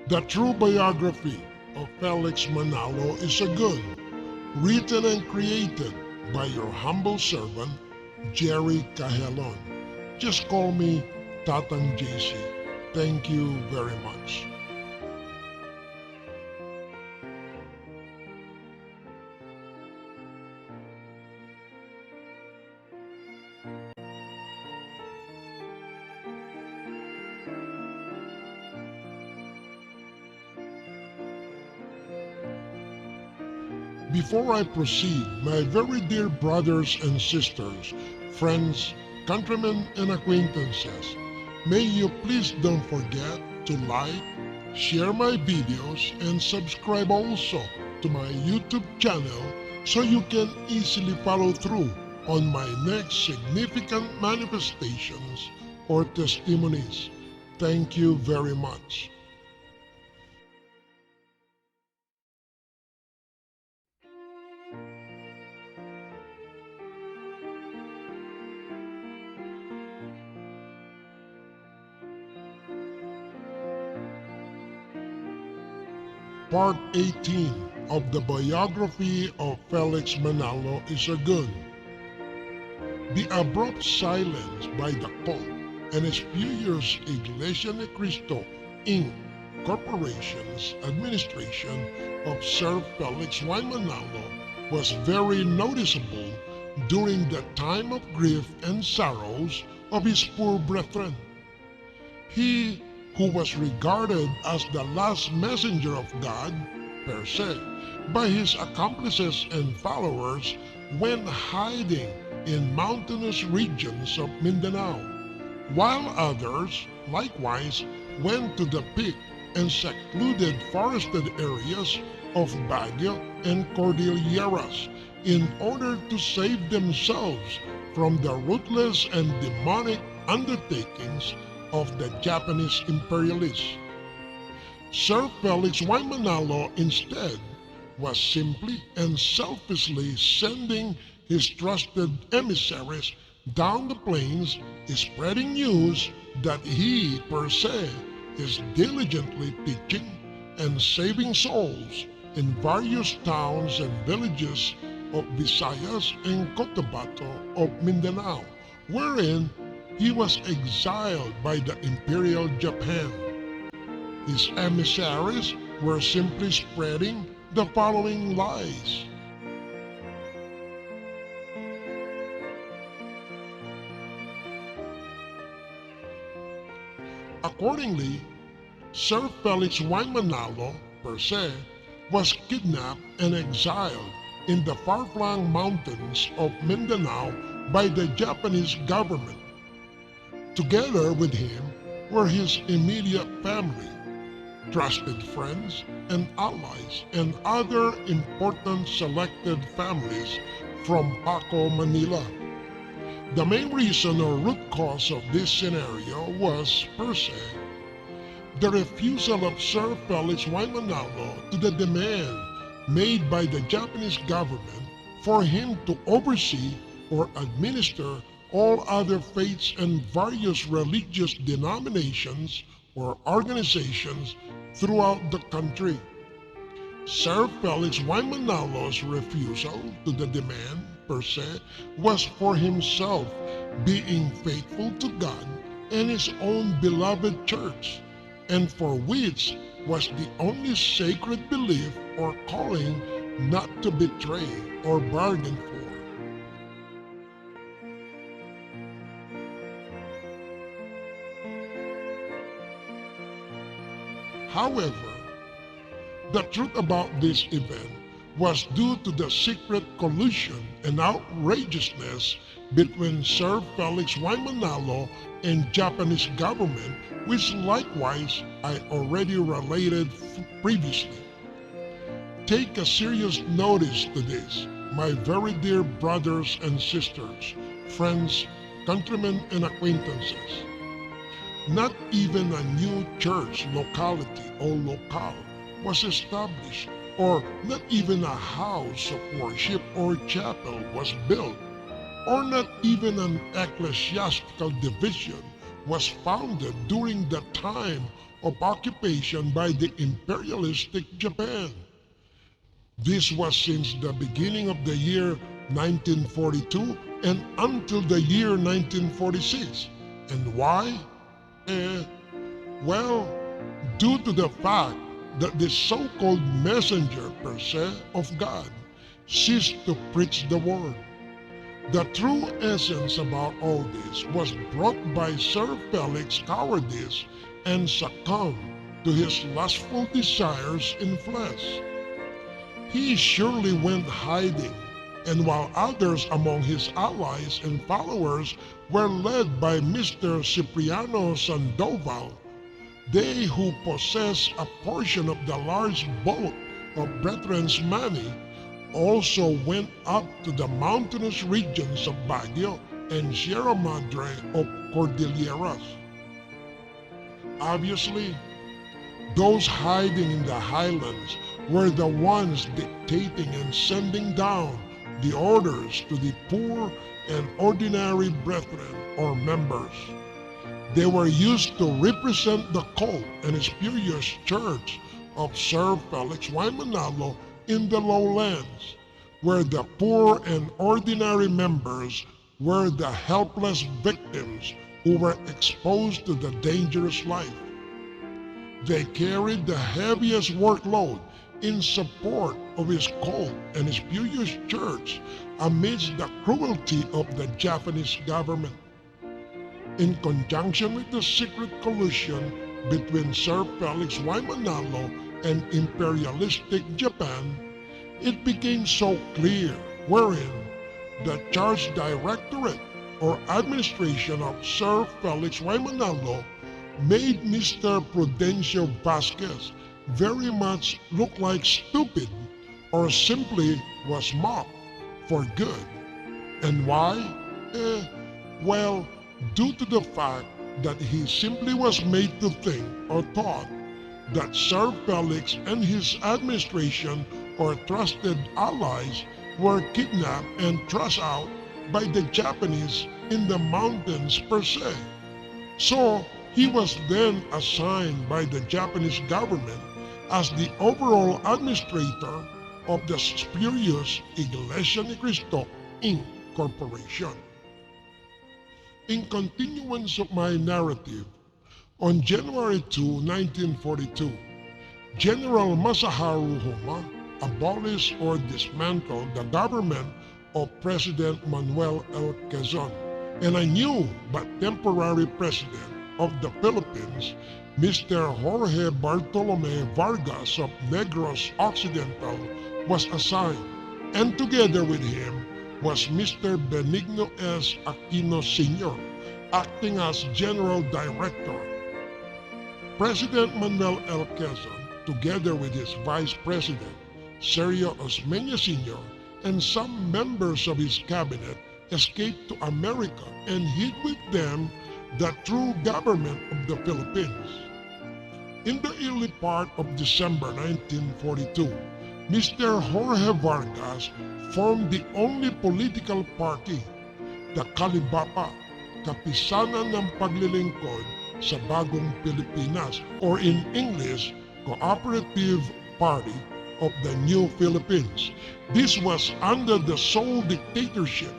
The true biography of Felix Manalo is a good, written and created by your humble servant, Jerry Cajelon. Just call me Tatang JC. Thank you very much. Before I proceed, my very dear brothers and sisters, friends, countrymen, and acquaintances, may you please don't forget to like, share my videos, and subscribe also to my YouTube channel so you can easily follow through on my next significant manifestations or testimonies. Thank you very much. Part 18 of the Biography of Felix Manalo is a good. The abrupt silence by the cult and spurious Iglesia ni Cristo, INCorporation's administration of Sir Felix Y. Manalo was very noticeable during the time of grief and sorrows of his poor brethren. He who was regarded as the last messenger of God, per se, by his accomplices and followers when hiding in mountainous regions of Mindanao, while others, likewise, went to the peak and secluded forested areas of Baguio and Cordilleras in order to save themselves from the ruthless and demonic undertakings of the Japanese imperialists. Sir Felix Y. Manalo instead was simply and selfishly sending his trusted emissaries down the plains spreading news that he per se is diligently teaching and saving souls in various towns and villages of Visayas and Cotabato of Mindanao, wherein he was exiled by the Imperial Japan. His emissaries were simply spreading the following lies. Accordingly, Sir Felix Y. Manalo, per se, was kidnapped and exiled in the far-flung mountains of Mindanao by the Japanese government. Together with him were his immediate family, trusted friends and allies, and other important selected families from Paco, Manila. The main reason or root cause of this scenario was, per se, the refusal of Sir Felix Y. Manalo to the demand made by the Japanese government for him to oversee or administer all other faiths and various religious denominations or organizations throughout the country. Sir Felix Y. Manalo's refusal to the demand, per se, was for himself being faithful to God and his own beloved church, and for which was the only sacred belief or calling not to betray or bargain for. However, the truth about this event was due to the secret collusion and outrageousness between Sir Felix Y. Manalo and Japanese government, which likewise I already related previously. Take a serious notice to this, my very dear brothers and sisters, friends, countrymen, and acquaintances. Not even a new church locality or locale was established, or not even a house of worship or chapel was built, or not even an ecclesiastical division was founded during the time of occupation by the imperialistic Japan. This was since the beginning of the year 1942 and until the year 1946. And why? Well, due to the fact that the so-called messenger per se of God ceased to preach the word. The true essence about all this was brought by Sir Felix cowardice and succumbed to his lustful desires in flesh. He surely went hiding, and while others among his allies and followers were led by Mr. Cipriano Sandoval, they who possess a portion of the large bulk of Brethren's money also went up to the mountainous regions of Baguio and Sierra Madre of Cordilleras. Obviously, those hiding in the highlands were the ones dictating and sending down the orders to the poor and ordinary brethren or members. They were used to represent the cult and spurious church of Sir Felix Y. Manalo in the lowlands, where the poor and ordinary members were the helpless victims who were exposed to the dangerous life. They carried the heaviest workload in support of his cult and spurious church amidst the cruelty of the Japanese government. In conjunction with the secret collusion between Sir Felix Y. Manalo and imperialistic Japan, it became so clear wherein the Charge Directorate or administration of Sir Felix Y. Manalo made Mr. Prudencio Vasquez very much look like stupid or simply was mocked for good. And why? Well, due to the fact that he simply was made to think or thought that Sir Felix and his administration or trusted allies were kidnapped and thrust out by the Japanese in the mountains per se. So he was then assigned by the Japanese government as the overall administrator of the spurious Iglesia ni Cristo, INCorporation. In continuance of my narrative, on January 2, 1942, General Masaharu Homa abolished or dismantled the government of President Manuel L. Quezon and a new but temporary president of the Philippines, Mr. Jorge Bartolome Vargas of Negros Occidental, was assigned, and together with him was Mr. Benigno S. Aquino Sr., acting as General Director. President Manuel L. Quezon, together with his Vice President, Sergio Osmeña Sr., and some members of his cabinet escaped to America and hid with them the true government of the Philippines. In the early part of December 1942, Mr. Jorge Vargas formed the only political party, the Kalibapa, Kapisanan ng Paglilingkod sa Bagong Pilipinas, or in English, Cooperative Party of the New Philippines. This was under the sole dictatorship,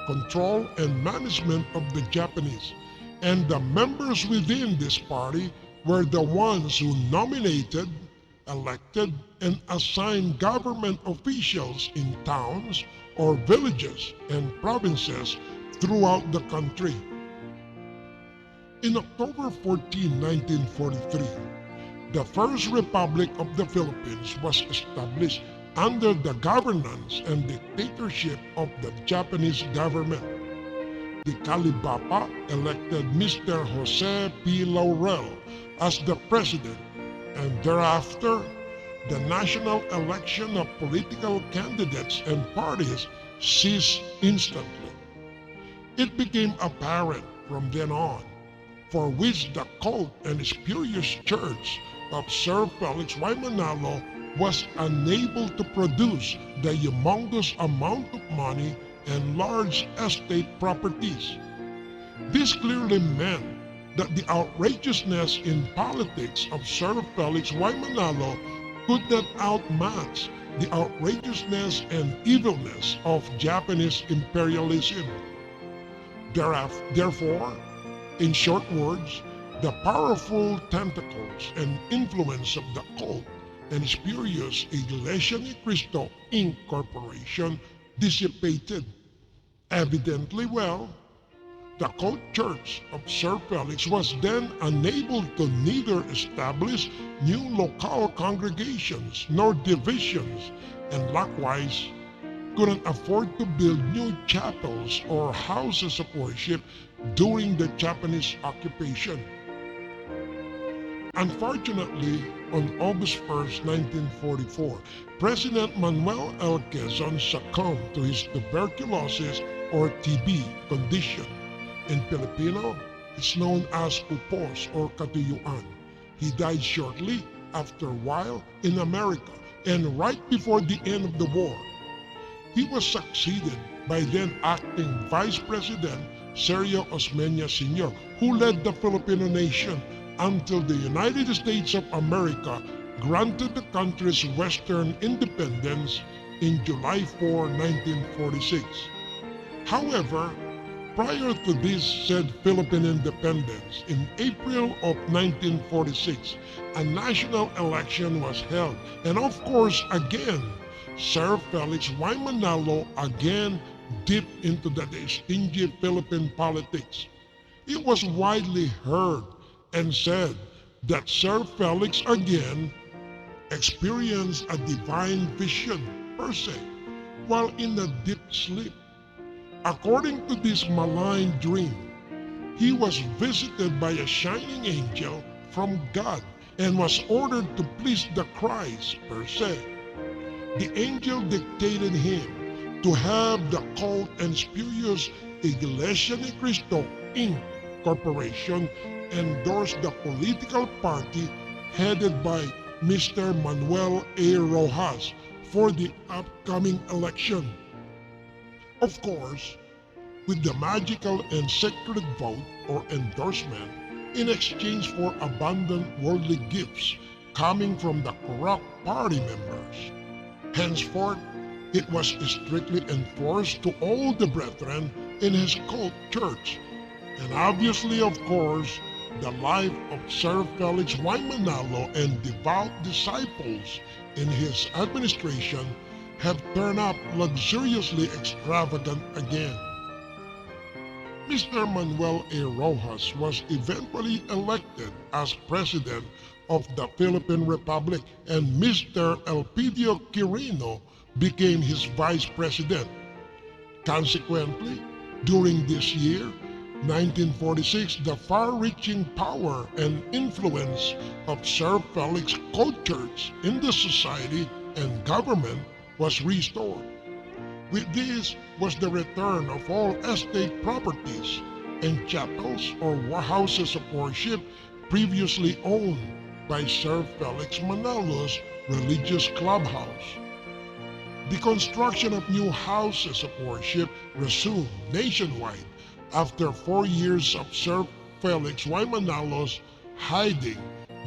control, and management of the Japanese, and the members within this party were the ones who nominated, elected, and assigned government officials in towns or villages and provinces throughout the country. In October 14, 1943, the First Republic of the Philippines was established under the governance and dictatorship of the Japanese government. The Kalibapa elected Mr. Jose P. Laurel as the president, and thereafter, the national election of political candidates and parties ceased instantly. It became apparent from then on for which the cult and spurious church of Sir Felix Y. Manalo was unable to produce the humongous amount of money and large estate properties. This clearly meant that the outrageousness in politics of Sir Felix Y. Manalo could not outmatch the outrageousness and evilness of Japanese imperialism. Therefore, in short words, the powerful tentacles and influence of the cult and spurious Iglesia ni Cristo INCorporation dissipated. Evidently the cult church of Sir Felix was then unable to neither establish new local congregations nor divisions, and likewise couldn't afford to build new chapels or houses of worship during the Japanese occupation. Unfortunately, on August 1st, 1944, President Manuel L. Quezon succumbed to his tuberculosis or TB condition. In Filipino, it's known as upos or katuyuan. He died shortly after a while in America and right before the end of the war. He was succeeded by then acting Vice President Sergio Osmeña Sr., who led the Filipino nation until the United States of America granted the country's Western independence in July 4, 1946. However, prior to this said Philippine independence, in April of 1946, a national election was held, and of course again, Sir Felix Y. Manalo again dipped into the stingy Philippine politics. It was widely heard and said that Sir Felix again experienced a divine vision per se, while in a deep sleep. According to this malign dream, he was visited by a shining angel from God and was ordered to please the Christ per se. The angel dictated him to have the cult and spurious Iglesia ni Cristo INCorporation endorse the political party headed by Mr. Manuel A. Rojas for the upcoming election. Of course, with the magical and sacred vote or endorsement in exchange for abundant worldly gifts coming from the corrupt party members. Henceforth, it was strictly enforced to all the brethren in his cult church, and obviously, of course, the life of Sir Felix Y. Manalo and devout disciples in his administration have turned up luxuriously extravagant again. Mr. Manuel A. Rojas was eventually elected as President of the Philippine Republic, and Mr. Elpidio Quirino became his Vice President. Consequently, during this year, 1946, the far-reaching power and influence of Sir Felix cult church in the society and government was restored. With this was the return of all estate properties and chapels or houses of worship previously owned by Sir Felix Manalo's religious clubhouse. The construction of new houses of worship resumed nationwide after 4 years of Sir Felix Y. Manalo's hiding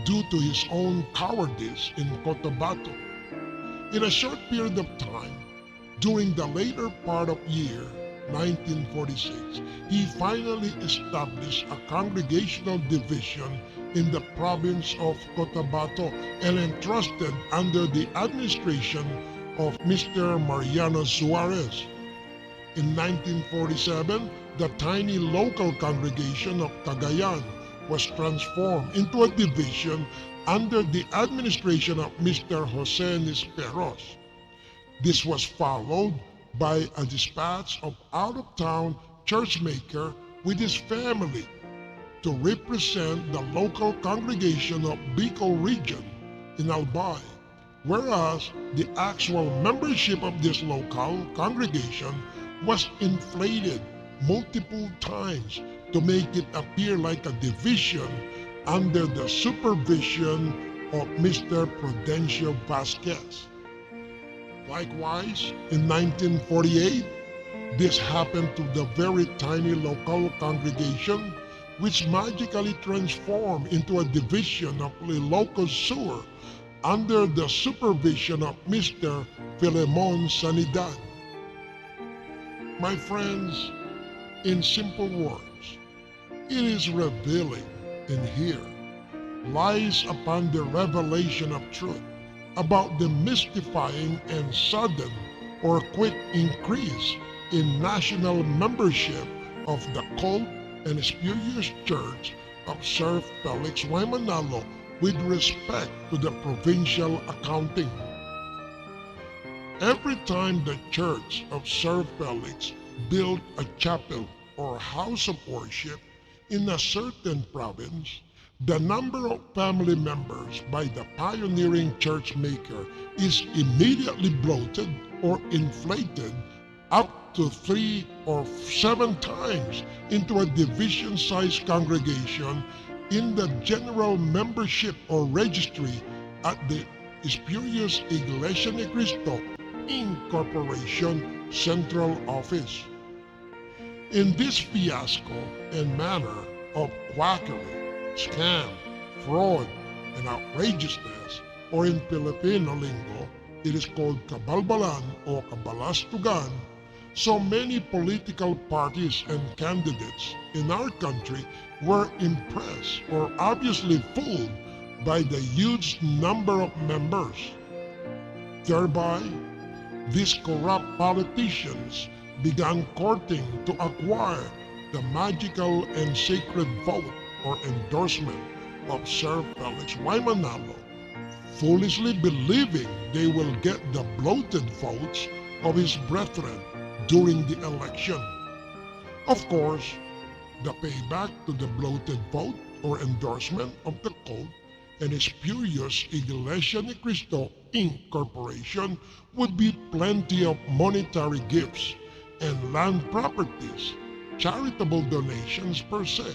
due to his own cowardice in Cotabato. In a short period of time, during the later part of year 1946, he finally established a congregational division in the province of Cotabato and entrusted under the administration of Mr. Mariano Suarez. In 1947, the tiny local congregation of Cagayan was transformed into a division under the administration of Mr. Jose Nisperos. This was followed by a dispatch of out-of-town churchmaker with his family to represent the local congregation of Bicol region in Albay, whereas the actual membership of this local congregation was inflated multiple times to make it appear like a division under the supervision of Mr. Prudencio Vasquez. Likewise, in 1948, this happened to the very tiny local congregation which magically transformed into a division of Ilocos Sur under the supervision of Mr. Filemon Sanidad. My friends, in simple words, it is revealing in here lies upon the revelation of truth about the mystifying and sudden or quick increase in national membership of the cult and spurious church of Sir Felix Y. Manalo with respect to the provincial accounting. Every time the church of Sir Felix built a chapel or house of worship in a certain province, the number of family members by the pioneering church maker is immediately bloated or inflated up to 3 or 7 times into a division-sized congregation in the general membership or registry at the spurious Iglesia ni Cristo INCorporation Central Office. In this fiasco and manner of quackery, scam, fraud, and outrageousness, or in Filipino lingo, it is called kabalbalan o kabalastugan, so many political parties and candidates in our country were impressed or obviously fooled by the huge number of members. Thereby, these corrupt politicians began courting to acquire the magical and sacred vote or endorsement of Sir Felix Y. Manalo, foolishly believing they will get the bloated votes of his brethren during the election. Of course, the payback to the bloated vote or endorsement of the cult and spurious Iglesia ni Cristo INCorporation would be plenty of monetary gifts and land properties, charitable donations per se,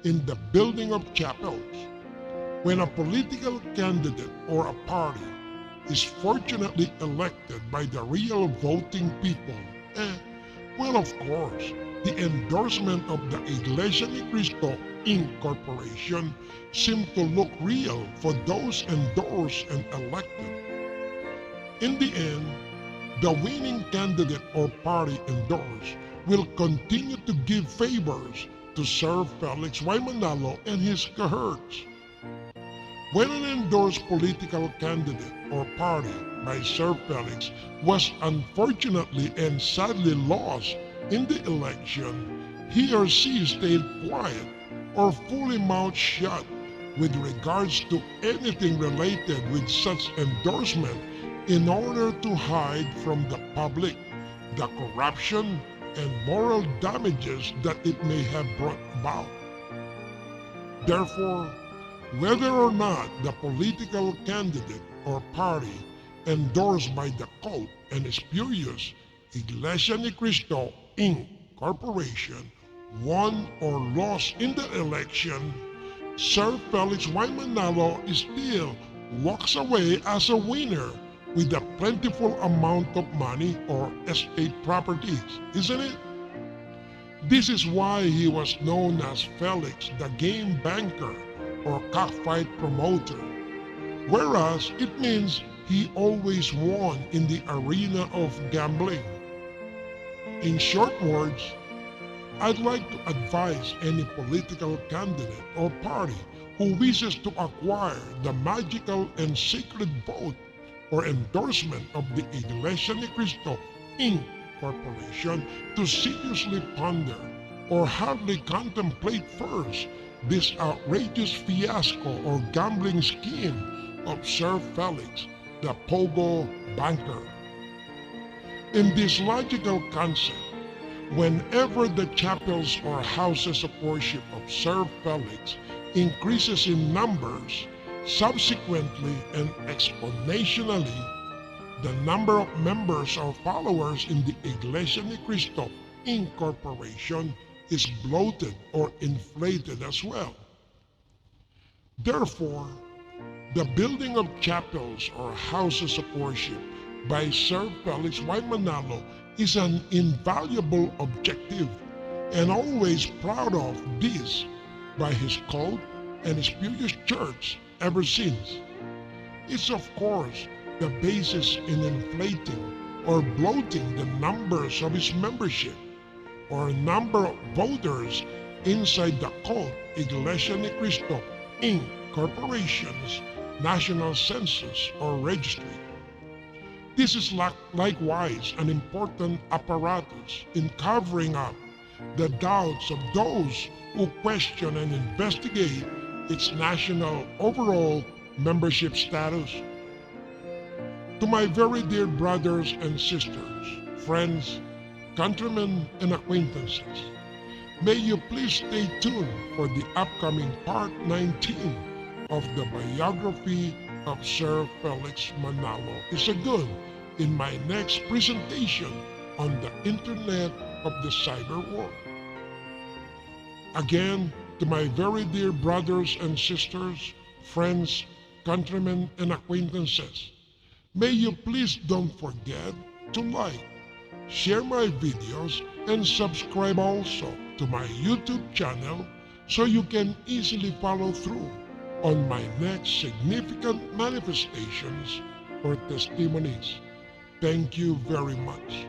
in the building of chapels. When a political candidate or a party is fortunately elected by the real voting people, well, of course, the endorsement of the Iglesia ni Cristo INCorporation seemed to look real for those endorsed and elected. In the end, the winning candidate or party endorsed will continue to give favors to Sir Felix Y. Manalo and his cohorts. When an endorsed political candidate or party by Sir Felix was unfortunately and sadly lost in the election, he or she stayed quiet or fully mouth shut with regards to anything related with such endorsement in order to hide from the public the corruption and moral damages that it may have brought about. Therefore, whether or not the political candidate or party endorsed by the cult and spurious Iglesia ni Cristo INCorporation won or lost in the election, Sir Felix Y. Manalo still walks away as a winner with a plentiful amount of money or estate properties, isn't it? This is why he was known as Felix the Game Banker or cockfight promoter, whereas it means he always won in the arena of gambling. In short words, I'd like to advise any political candidate or party who wishes to acquire the magical and sacred vote or endorsement of the Iglesia ni Cristo INCorporation to seriously ponder or hardly contemplate first this outrageous fiasco or gambling scheme of Sir Felix, the Pogo Banker. In this logical concept, whenever the chapels or houses of worship of Sir Felix increases in numbers, subsequently and exponentially, the number of members or followers in the Iglesia ni Cristo INCorporation is bloated or inflated as well. Therefore, the building of chapels or houses of worship by Sir Felix Y. Manalo is an invaluable objective, and always proud of this by his cult and spurious church ever since. It's of course the basis in inflating or bloating the numbers of his membership or number of voters inside the cult Iglesia ni Cristo INCorporation's national census or registry. This is likewise an important apparatus in covering up the doubts of those who question and investigate its national overall membership status. To my very dear brothers and sisters, friends, countrymen, and acquaintances, may you please stay tuned for the upcoming Part 19 of the Biography of Sir Felix Manalo Isagun in my next presentation on the Internet of the Cyber World. Again, to my very dear brothers and sisters, friends, countrymen, and acquaintances, may you please don't forget to like, share my videos, and subscribe also to my YouTube channel so you can easily follow through on my next significant manifestations or testimonies. Thank you very much.